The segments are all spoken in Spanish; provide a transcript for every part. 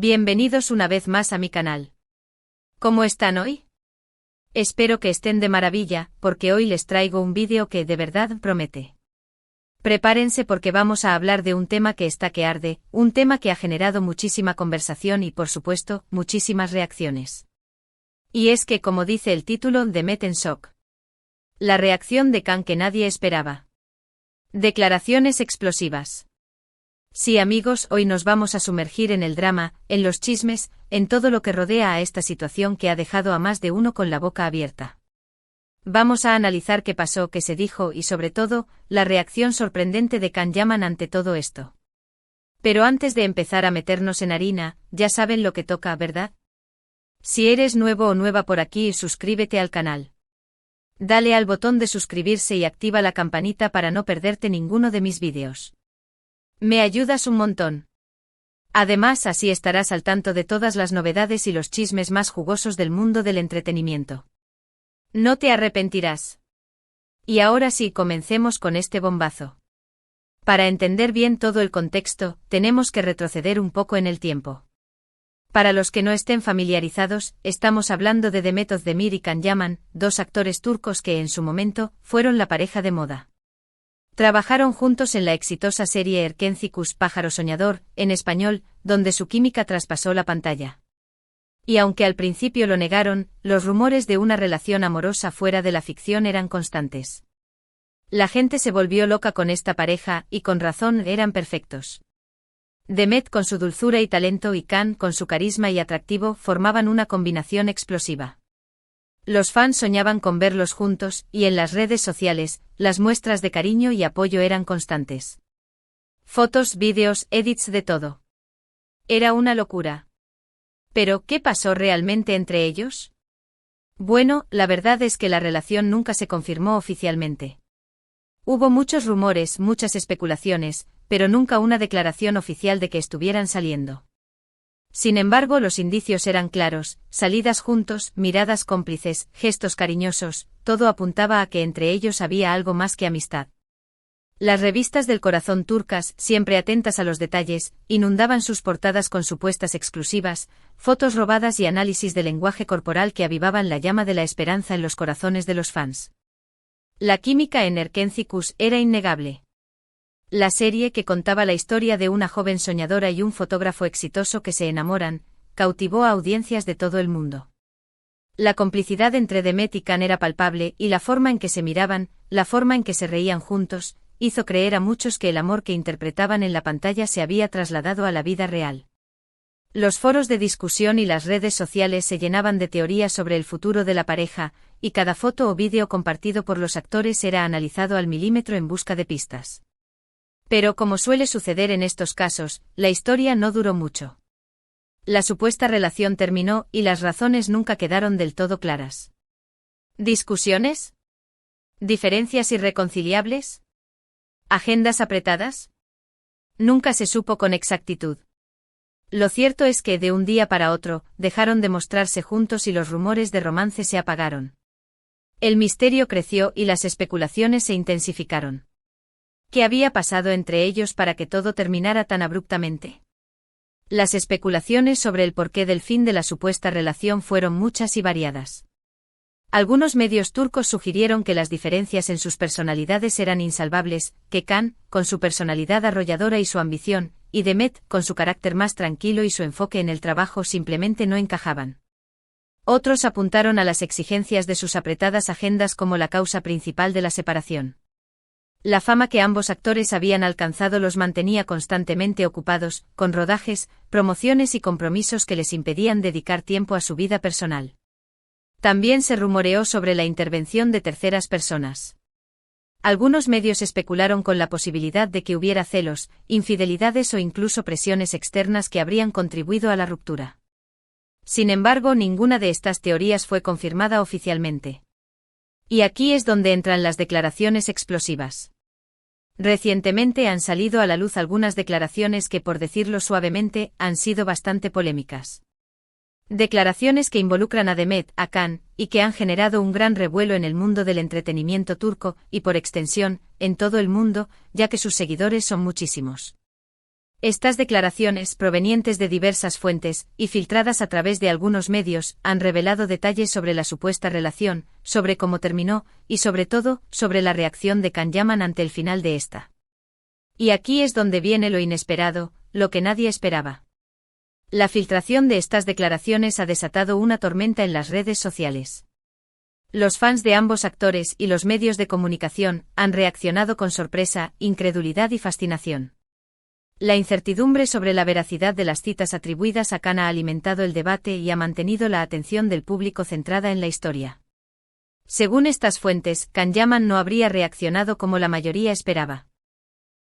Bienvenidos una vez más a mi canal. ¿Cómo están hoy? Espero que estén de maravilla, porque hoy les traigo un vídeo que de verdad promete. Prepárense porque vamos a hablar de un tema que está que arde, un tema que ha generado muchísima conversación y por supuesto, muchísimas reacciones. Y es que como dice el título, Demet en shock. La reacción de Khan que nadie esperaba. Declaraciones explosivas. Sí amigos, hoy nos vamos a sumergir en el drama, en los chismes, en todo lo que rodea a esta situación que ha dejado a más de uno con la boca abierta. Vamos a analizar qué pasó, qué se dijo y sobre todo, la reacción sorprendente de Khan Yaman ante todo esto. Pero antes de empezar a meternos en harina, ya saben lo que toca, ¿verdad? Si eres nuevo o nueva por aquí, suscríbete al canal. Dale al botón de suscribirse y activa la campanita para no perderte ninguno de mis vídeos. Me ayudas un montón. Además, así estarás al tanto de todas las novedades y los chismes más jugosos del mundo del entretenimiento. No te arrepentirás. Y ahora sí, comencemos con este bombazo. Para entender bien todo el contexto, tenemos que retroceder un poco en el tiempo. Para los que no estén familiarizados, estamos hablando de Demet Özdemir y Khan Yaman, dos actores turcos que en su momento fueron la pareja de moda. Trabajaron juntos en la exitosa serie Erkenci Pájaro Soñador, en español, donde su química traspasó la pantalla. Y aunque al principio lo negaron, los rumores de una relación amorosa fuera de la ficción eran constantes. La gente se volvió loca con esta pareja, y con razón, eran perfectos. Demet con su dulzura y talento y Khan con su carisma y atractivo formaban una combinación explosiva. Los fans soñaban con verlos juntos, y en las redes sociales, las muestras de cariño y apoyo eran constantes. Fotos, vídeos, edits, de todo. Era una locura. Pero, ¿qué pasó realmente entre ellos? Bueno, la verdad es que la relación nunca se confirmó oficialmente. Hubo muchos rumores, muchas especulaciones, pero nunca una declaración oficial de que estuvieran saliendo. Sin embargo, los indicios eran claros: salidas juntos, miradas cómplices, gestos cariñosos, todo apuntaba a que entre ellos había algo más que amistad. Las revistas del corazón turcas, siempre atentas a los detalles, inundaban sus portadas con supuestas exclusivas, fotos robadas y análisis de lenguaje corporal que avivaban la llama de la esperanza en los corazones de los fans. La química en Erkenci era innegable. La serie, que contaba la historia de una joven soñadora y un fotógrafo exitoso que se enamoran, cautivó a audiencias de todo el mundo. La complicidad entre Demet y Khan era palpable, y la forma en que se miraban, la forma en que se reían juntos, hizo creer a muchos que el amor que interpretaban en la pantalla se había trasladado a la vida real. Los foros de discusión y las redes sociales se llenaban de teorías sobre el futuro de la pareja, y cada foto o vídeo compartido por los actores era analizado al milímetro en busca de pistas. Pero como suele suceder en estos casos, la historia no duró mucho. La supuesta relación terminó y las razones nunca quedaron del todo claras. ¿Discusiones? ¿Diferencias irreconciliables? ¿Agendas apretadas? Nunca se supo con exactitud. Lo cierto es que de un día para otro, dejaron de mostrarse juntos y los rumores de romance se apagaron. El misterio creció y las especulaciones se intensificaron. ¿Qué había pasado entre ellos para que todo terminara tan abruptamente? Las especulaciones sobre el porqué del fin de la supuesta relación fueron muchas y variadas. Algunos medios turcos sugirieron que las diferencias en sus personalidades eran insalvables, que Khan, con su personalidad arrolladora y su ambición, y Demet, con su carácter más tranquilo y su enfoque en el trabajo, simplemente no encajaban. Otros apuntaron a las exigencias de sus apretadas agendas como la causa principal de la separación. La fama que ambos actores habían alcanzado los mantenía constantemente ocupados, con rodajes, promociones y compromisos que les impedían dedicar tiempo a su vida personal. También se rumoreó sobre la intervención de terceras personas. Algunos medios especularon con la posibilidad de que hubiera celos, infidelidades o incluso presiones externas que habrían contribuido a la ruptura. Sin embargo, ninguna de estas teorías fue confirmada oficialmente. Y aquí es donde entran las declaraciones explosivas. Recientemente han salido a la luz algunas declaraciones que, por decirlo suavemente, han sido bastante polémicas. Declaraciones que involucran a Demet, a Khan, y que han generado un gran revuelo en el mundo del entretenimiento turco, y por extensión, en todo el mundo, ya que sus seguidores son muchísimos. Estas declaraciones, provenientes de diversas fuentes, y filtradas a través de algunos medios, han revelado detalles sobre la supuesta relación, sobre cómo terminó, y sobre todo, sobre la reacción de Can Yaman ante el final de esta. Y aquí es donde viene lo inesperado, lo que nadie esperaba. La filtración de estas declaraciones ha desatado una tormenta en las redes sociales. Los fans de ambos actores y los medios de comunicación han reaccionado con sorpresa, incredulidad y fascinación. La incertidumbre sobre la veracidad de las citas atribuidas a Can ha alimentado el debate y ha mantenido la atención del público centrada en la historia. Según estas fuentes, Can Yaman no habría reaccionado como la mayoría esperaba.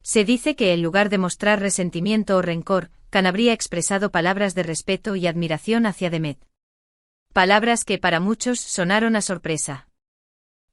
Se dice que en lugar de mostrar resentimiento o rencor, Can habría expresado palabras de respeto y admiración hacia Demet. Palabras que para muchos sonaron a sorpresa.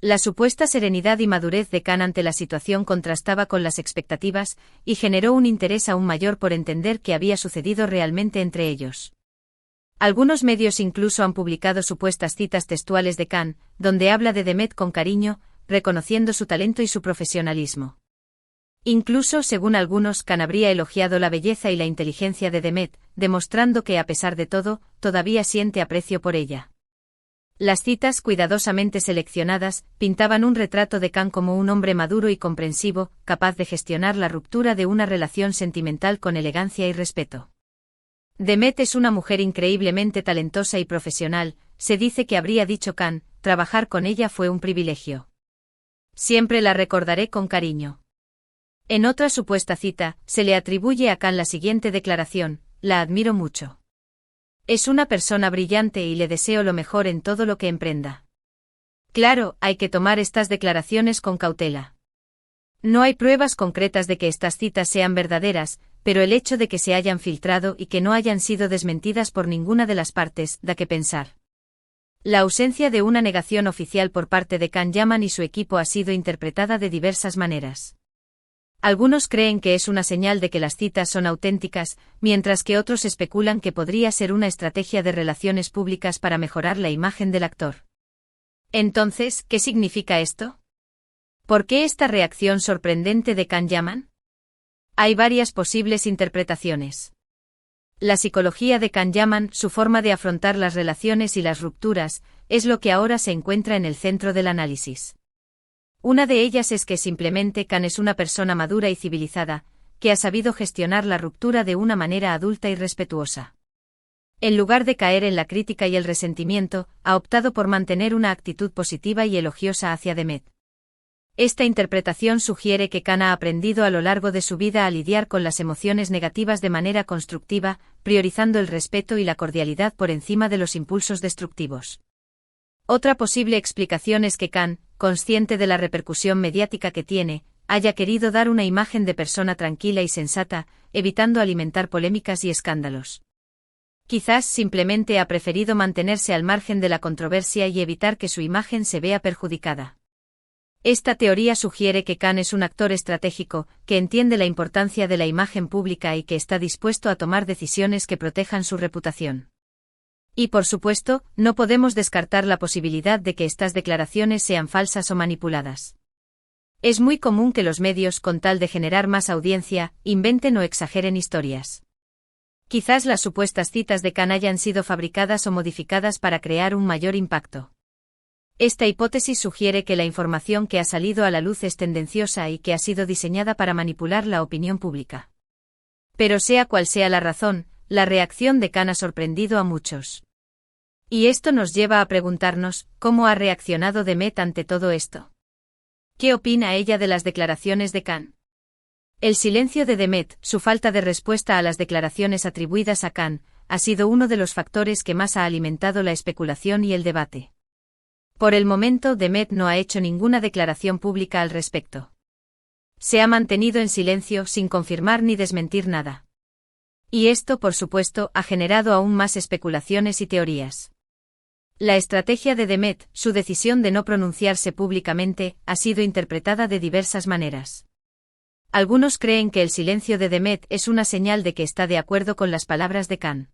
La supuesta serenidad y madurez de Can ante la situación contrastaba con las expectativas, y generó un interés aún mayor por entender qué había sucedido realmente entre ellos. Algunos medios incluso han publicado supuestas citas textuales de Can, donde habla de Demet con cariño, reconociendo su talento y su profesionalismo. Incluso, según algunos, Can habría elogiado la belleza y la inteligencia de Demet, demostrando que a pesar de todo, todavía siente aprecio por ella. Las citas cuidadosamente seleccionadas pintaban un retrato de Can como un hombre maduro y comprensivo, capaz de gestionar la ruptura de una relación sentimental con elegancia y respeto. Demet es una mujer increíblemente talentosa y profesional, se dice que habría dicho Can, trabajar con ella fue un privilegio. Siempre la recordaré con cariño. En otra supuesta cita, se le atribuye a Can la siguiente declaración: la admiro mucho. Es una persona brillante y le deseo lo mejor en todo lo que emprenda. Claro, hay que tomar estas declaraciones con cautela. No hay pruebas concretas de que estas citas sean verdaderas, pero el hecho de que se hayan filtrado y que no hayan sido desmentidas por ninguna de las partes da que pensar. La ausencia de una negación oficial por parte de Can Yaman y su equipo ha sido interpretada de diversas maneras. Algunos creen que es una señal de que las citas son auténticas, mientras que otros especulan que podría ser una estrategia de relaciones públicas para mejorar la imagen del actor. Entonces, ¿qué significa esto? ¿Por qué esta reacción sorprendente de Can Yaman? Hay varias posibles interpretaciones. La psicología de Can Yaman, su forma de afrontar las relaciones y las rupturas, es lo que ahora se encuentra en el centro del análisis. Una de ellas es que simplemente Can es una persona madura y civilizada, que ha sabido gestionar la ruptura de una manera adulta y respetuosa. En lugar de caer en la crítica y el resentimiento, ha optado por mantener una actitud positiva y elogiosa hacia Demet. Esta interpretación sugiere que Can ha aprendido a lo largo de su vida a lidiar con las emociones negativas de manera constructiva, priorizando el respeto y la cordialidad por encima de los impulsos destructivos. Otra posible explicación es que Can, consciente de la repercusión mediática que tiene, haya querido dar una imagen de persona tranquila y sensata, evitando alimentar polémicas y escándalos. Quizás simplemente ha preferido mantenerse al margen de la controversia y evitar que su imagen se vea perjudicada. Esta teoría sugiere que Can es un actor estratégico, que entiende la importancia de la imagen pública y que está dispuesto a tomar decisiones que protejan su reputación. Y por supuesto, no podemos descartar la posibilidad de que estas declaraciones sean falsas o manipuladas. Es muy común que los medios, con tal de generar más audiencia, inventen o exageren historias. Quizás las supuestas citas de Can hayan sido fabricadas o modificadas para crear un mayor impacto. Esta hipótesis sugiere que la información que ha salido a la luz es tendenciosa y que ha sido diseñada para manipular la opinión pública. Pero sea cual sea la razón, la reacción de Can ha sorprendido a muchos. Y esto nos lleva a preguntarnos, ¿cómo ha reaccionado Demet ante todo esto? ¿Qué opina ella de las declaraciones de Can? El silencio de Demet, su falta de respuesta a las declaraciones atribuidas a Can, ha sido uno de los factores que más ha alimentado la especulación y el debate. Por el momento, Demet no ha hecho ninguna declaración pública al respecto. Se ha mantenido en silencio sin confirmar ni desmentir nada. Y esto, por supuesto, ha generado aún más especulaciones y teorías. La estrategia de Demet, su decisión de no pronunciarse públicamente, ha sido interpretada de diversas maneras. Algunos creen que el silencio de Demet es una señal de que está de acuerdo con las palabras de Can.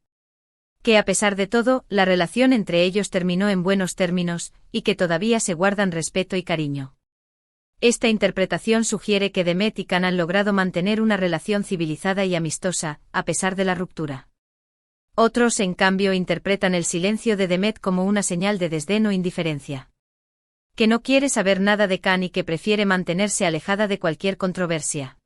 Que a pesar de todo, la relación entre ellos terminó en buenos términos, y que todavía se guardan respeto y cariño. Esta interpretación sugiere que Demet y Can han logrado mantener una relación civilizada y amistosa, a pesar de la ruptura. Otros, en cambio, interpretan el silencio de Demet como una señal de desdén o indiferencia. Que no quiere saber nada de Can y que prefiere mantenerse alejada de cualquier controversia.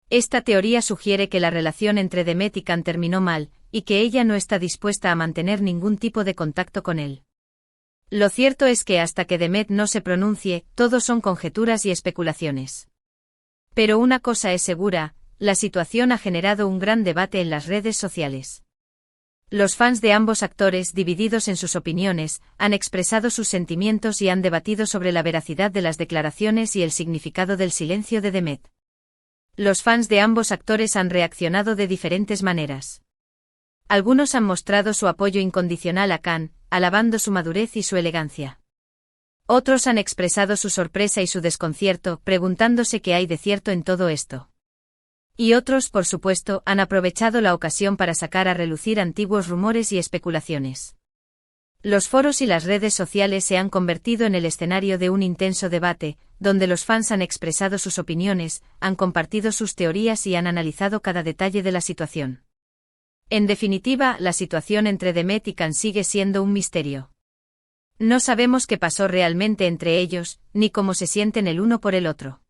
Esta teoría sugiere que la relación entre Demet y Can terminó mal, y que ella no está dispuesta a mantener ningún tipo de contacto con él. Lo cierto es que hasta que Demet no se pronuncie, todo son conjeturas y especulaciones. Pero una cosa es segura, la situación ha generado un gran debate en las redes sociales. Los fans de ambos actores, divididos en sus opiniones, han expresado sus sentimientos y han debatido sobre la veracidad de las declaraciones y el significado del silencio de Demet. Los fans de ambos actores han reaccionado de diferentes maneras. Algunos han mostrado su apoyo incondicional a Can, alabando su madurez y su elegancia. Otros han expresado su sorpresa y su desconcierto, preguntándose qué hay de cierto en todo esto. Y otros, por supuesto, han aprovechado la ocasión para sacar a relucir antiguos rumores y especulaciones. Los foros y las redes sociales se han convertido en el escenario de un intenso debate, donde los fans han expresado sus opiniones, han compartido sus teorías y han analizado cada detalle de la situación. En definitiva, la situación entre Demet y Can sigue siendo un misterio. No sabemos qué pasó realmente entre ellos, ni cómo se sienten el uno por el otro.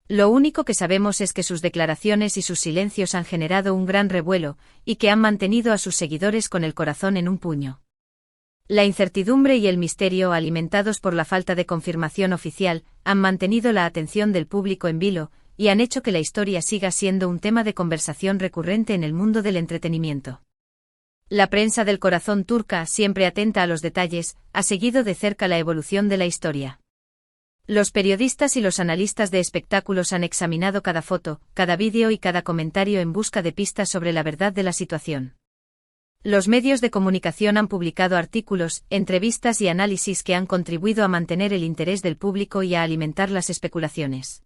Lo único que sabemos es que sus declaraciones y sus silencios han generado un gran revuelo, y que han mantenido a sus seguidores con el corazón en un puño. La incertidumbre y el misterio, alimentados por la falta de confirmación oficial, han mantenido la atención del público en vilo, y han hecho que la historia siga siendo un tema de conversación recurrente en el mundo del entretenimiento. La prensa del corazón turca, siempre atenta a los detalles, ha seguido de cerca la evolución de la historia. Los periodistas y los analistas de espectáculos han examinado cada foto, cada vídeo y cada comentario en busca de pistas sobre la verdad de la situación. Los medios de comunicación han publicado artículos, entrevistas y análisis que han contribuido a mantener el interés del público y a alimentar las especulaciones.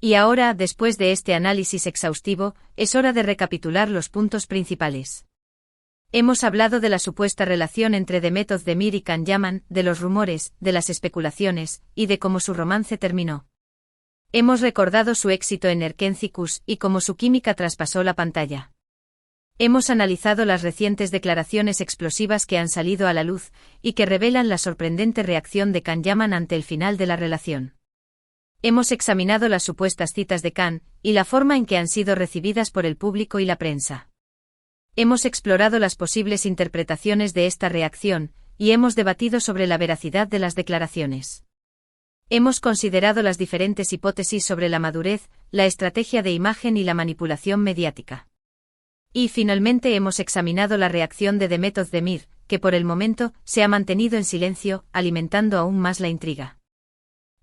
Y ahora, después de este análisis exhaustivo, es hora de recapitular los puntos principales. Hemos hablado de la supuesta relación entre Demet Özdemir y Can Yaman, de los rumores, de las especulaciones, y de cómo su romance terminó. Hemos recordado su éxito en Erkenci y cómo su química traspasó la pantalla. Hemos analizado las recientes declaraciones explosivas que han salido a la luz, y que revelan la sorprendente reacción de Can Yaman ante el final de la relación. Hemos examinado las supuestas citas de Can, y la forma en que han sido recibidas por el público y la prensa. Hemos explorado las posibles interpretaciones de esta reacción, y hemos debatido sobre la veracidad de las declaraciones. Hemos considerado las diferentes hipótesis sobre la madurez, la estrategia de imagen y la manipulación mediática. Y finalmente hemos examinado la reacción de Demet Özdemir, que por el momento se ha mantenido en silencio, alimentando aún más la intriga.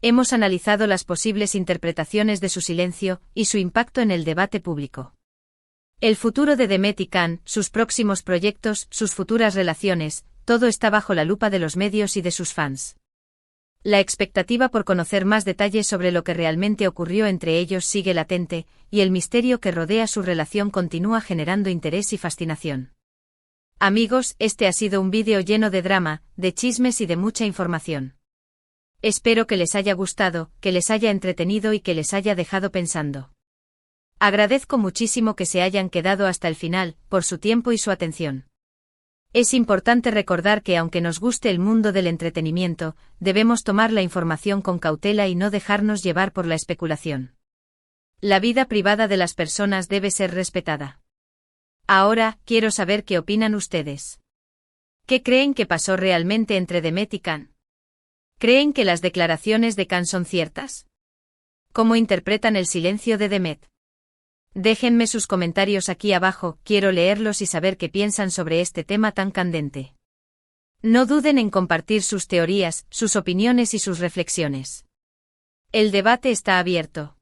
Hemos analizado las posibles interpretaciones de su silencio y su impacto en el debate público. El futuro de Demet y Can, sus próximos proyectos, sus futuras relaciones, todo está bajo la lupa de los medios y de sus fans. La expectativa por conocer más detalles sobre lo que realmente ocurrió entre ellos sigue latente, y el misterio que rodea su relación continúa generando interés y fascinación. Amigos, este ha sido un vídeo lleno de drama, de chismes y de mucha información. Espero que les haya gustado, que les haya entretenido y que les haya dejado pensando. Agradezco muchísimo que se hayan quedado hasta el final, por su tiempo y su atención. Es importante recordar que aunque nos guste el mundo del entretenimiento, debemos tomar la información con cautela y no dejarnos llevar por la especulación. La vida privada de las personas debe ser respetada. Ahora, quiero saber qué opinan ustedes. ¿Qué creen que pasó realmente entre Demet y Can? ¿Creen que las declaraciones de Can son ciertas? ¿Cómo interpretan el silencio de Demet? Déjenme sus comentarios aquí abajo, quiero leerlos y saber qué piensan sobre este tema tan candente. No duden en compartir sus teorías, sus opiniones y sus reflexiones. El debate está abierto.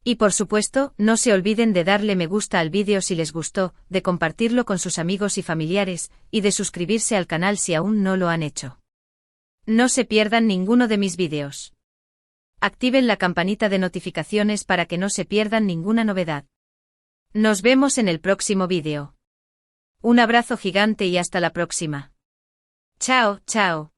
Y por supuesto, no se olviden de darle me gusta al vídeo si les gustó, de compartirlo con sus amigos y familiares, y de suscribirse al canal si aún no lo han hecho. No se pierdan ninguno de mis vídeos. Activen la campanita de notificaciones para que no se pierdan ninguna novedad. Nos vemos en el próximo vídeo. Un abrazo gigante y hasta la próxima. Chao, chao.